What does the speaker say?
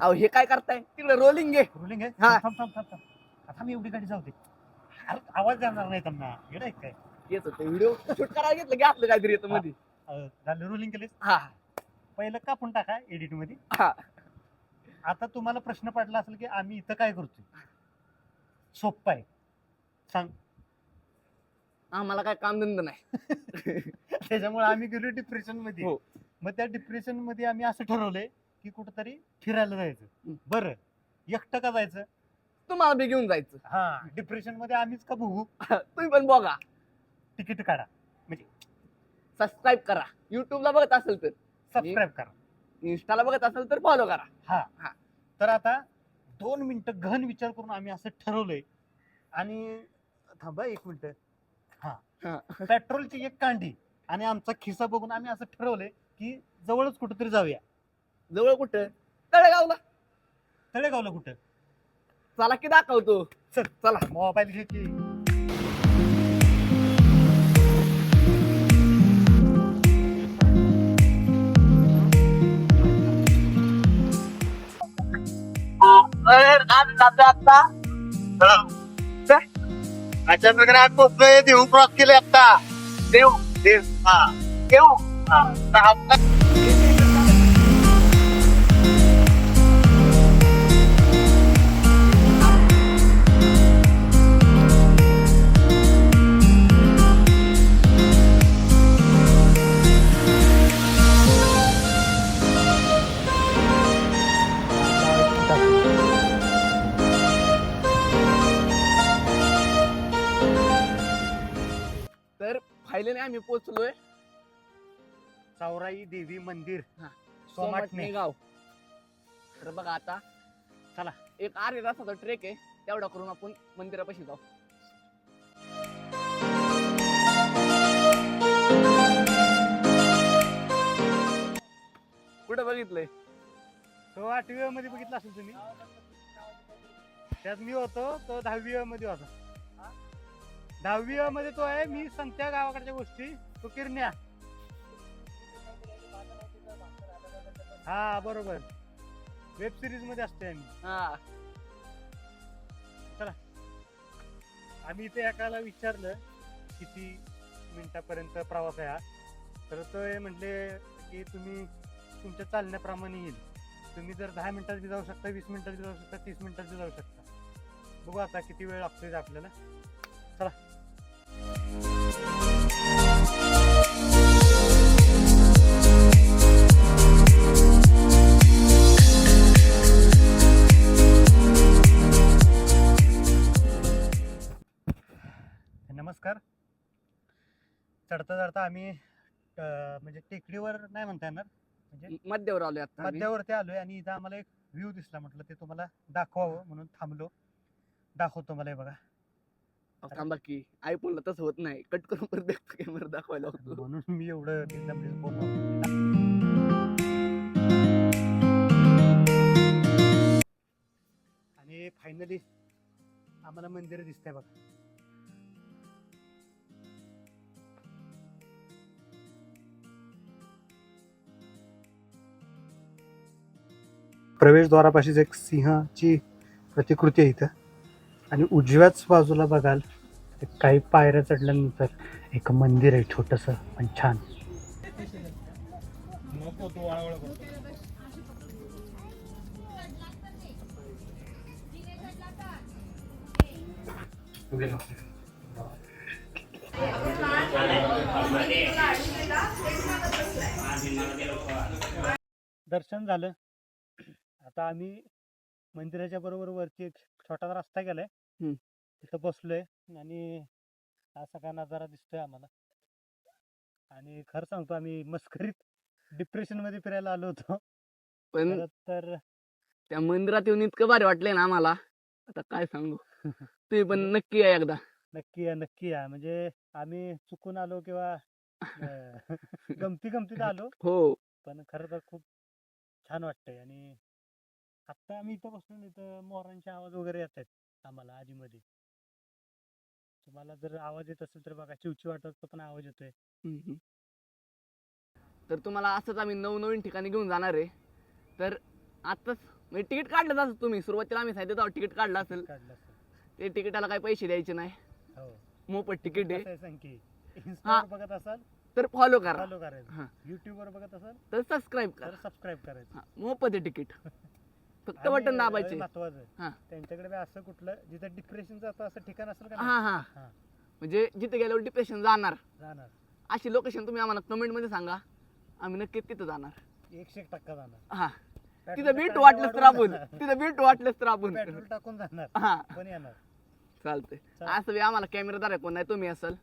अहो हे काय करताय तिकडे रोलिंग आहे. रोलिंग आहे. हा. थांब थांब थांब थांब. आता मी एवढी गाडी जाऊ आवाज येणार नाही त्यांना. येड आहे काय? येत होते व्हिडिओ शूट करायला घेतलं की आपलं काहीतरी येतं मध्ये. झालं रोलिंग केले. हा पहिलं कापून टाका एडिट मध्ये. हा. आता तुम्हाला प्रश्न पडला असेल की आम्ही इथं काय करतोय. सोप्पा आहे, सांग. आम्हाला काय काम धंदा नाही. त्याच्यामुळे आम्ही गेलो डिप्रेशन मध्ये. हो. मग त्या डिप्रेशन मध्ये आम्ही असं ठरवलंय की कुठंतरी फिरायला जायचं. बरं, एकटं का जायचं? तुम्हाला बी घेऊन जायचं. हा, डिप्रेशन मध्ये आम्हीच का बघू. तुम्ही पण बघा, तिकीट काढा, म्हणजे सबस्क्राईब करा. युट्यूबला बघत असेल तर सबस्क्राईब करा, इंस्टाला बघत असेल तर फॉलो करा. हा. तर आता 2 मिनिटं गहन विचार करून आम्ही असं ठरवलंय. आणि थांबा 1 मिनिट. हा, पेट्रोलची एक कांडी आणि आमचा खिसा बघून आम्ही असं ठरवलंय की जवळच कुठेतरी जाऊया. जवळ कुठं? तळेगावला. तळेगावला कुठं? चला की दाखवतो. चल चला. मोबाईल घे की. अचानक आत पोहोचलोय. देऊ क्रॉस केले आता. देव देव. हा, देव. तर फायनली आम्ही पोहोचलोय चौराई देवी मंदिर, सोमाटणे गाव. तर बघा आता चला, एक अर्ध्या तासाचा ट्रेक आहे. तेवढा करून आपण मंदिरापाशी जाऊ. कुठं बघितलंय? तो 8वी मध्ये बघितला असेल तुम्ही. त्यात मी होतो, तो 10वी मध्ये होता. 10वी मध्ये तो आहे. मी सांगत्या गावाकडच्या गोष्टी. तो किरण्या. हा बरोबर, वेब सिरीज मध्ये असतोय आम्ही. हा. चला, आम्ही इथे एकाला विचारलं किती मिनिटापर्यंत प्रवास आहे हा. तर तो म्हटले की तुम्ही तुमच्या चालण्याप्रमाणे येईल. तुम्ही जर 10 मिनिटात बी जाऊ शकता, 20 मिनिटात बी जाऊ शकता, 30 मिनिटात बी जाऊ शकता. बघू आता किती वेळ लागतोय आपल्याला. चला. नमस्कार. चढता चढता आम्ही म्हणजे टेकडीवर नाही म्हणता येणार, म्हणजे मध्यावर आलोय आता आम्ही. मध्यावरती आलोय. आणि इथं आम्हाला एक व्ह्यू दिसला. म्हटलं ते तुम्हाला दाखवावं म्हणून थांबलो. दाखवतो मला. हे बघा. थांबा की, आयफोनला तसं होत नाही. कट करून परत कॅमेरा दाखवायला होतो. म्हणून मी एवढं बोललो. आणि फायनली आम्हाला मंदिर दिसतंय बघा. प्रवेशद्वारापाशीच एक सिंहाची प्रतिकृती आहे इथं. आणि उजव्याच बाजूला बघाल काही पायऱ्या चढल्यानंतर एक मंदिर आहे, छोटस पण छान. दर्शन झालं. आता आम्ही मंदिराच्या बरोबर वरती एक छोटा रस्ता गेलाय. तिथं बसलोय आणि हा सगळा नजारा दिसतोय आम्हाला. आणि खरं सांगतो, आम्ही मस्करीत डिप्रेशन मध्ये फिरायला आलो होतो. पण तर त्या मंदिरात येऊन इतकं भारी वाटलंय ना आम्हाला, आता काय सांगू. तुम्ही पण नक्की या एकदा. नक्की या, नक्की या. म्हणजे आम्ही चुकून आलो किंवा गमतीत आलो. हो, पण खरं तर खूप छान वाटतंय. आणि आता आम्ही इथं बसलो, इथं मोरांचे आवाज वगैरे येत आहेत आम्हाला आधीमध्ये. तुम्हाला जर आवाज येत असेल तर बघा, चिवची वाटत पण आवाज येतोय. तर तुम्हाला असंच आम्ही नवनवीन ठिकाणी घेऊन जाणार आहे. तर आताच म्हणजे तिकीट काढलं असं तुम्ही सुरुवातीला आम्ही सांगितलं तेव्हा तिकीट काढलं असेल. काढलं असेल. ते तिकिटाला काही पैसे द्यायचे नाही, हो मोफत तिकीट आहे. कसं आहे सांग की इंस्टावर बघत असाल तर फॉलो करा, फॉलो करायचं, हा. युट्यूबवर बघत असाल तर सबस्क्राईब तर करा. सबस्क्राईब करायचं. हा, मोफत आहे तिकीट. फक्त आणि बटन दाबायचे. महत्वाचं हा त्यांच्याकडे बी असं कुठलं जिथं डिप्रेशन जातं असं ठिकाण असेल का हा नाही? हा हा, म्हणजे जिथे गेल्यावर डिप्रेशन जाणार जाणार अशी लोकेशन तुम्ही आम्हाला कमेंट मध्ये सांगा, आम्ही नक्कीच तिथं जाणार. 100% जाणार. हा तिथं पेट्रोलचे बीट टाके वाटलंच तर वाढवून आपण, तिथं बीट वाटलंच तर आपण. पेट्रोल टाकून जाणार हा पण येणार. चालतंय. चालतंय. असं बी आम्हाला कॅमेरादार आहे कोण नाही, तुम्ही असाल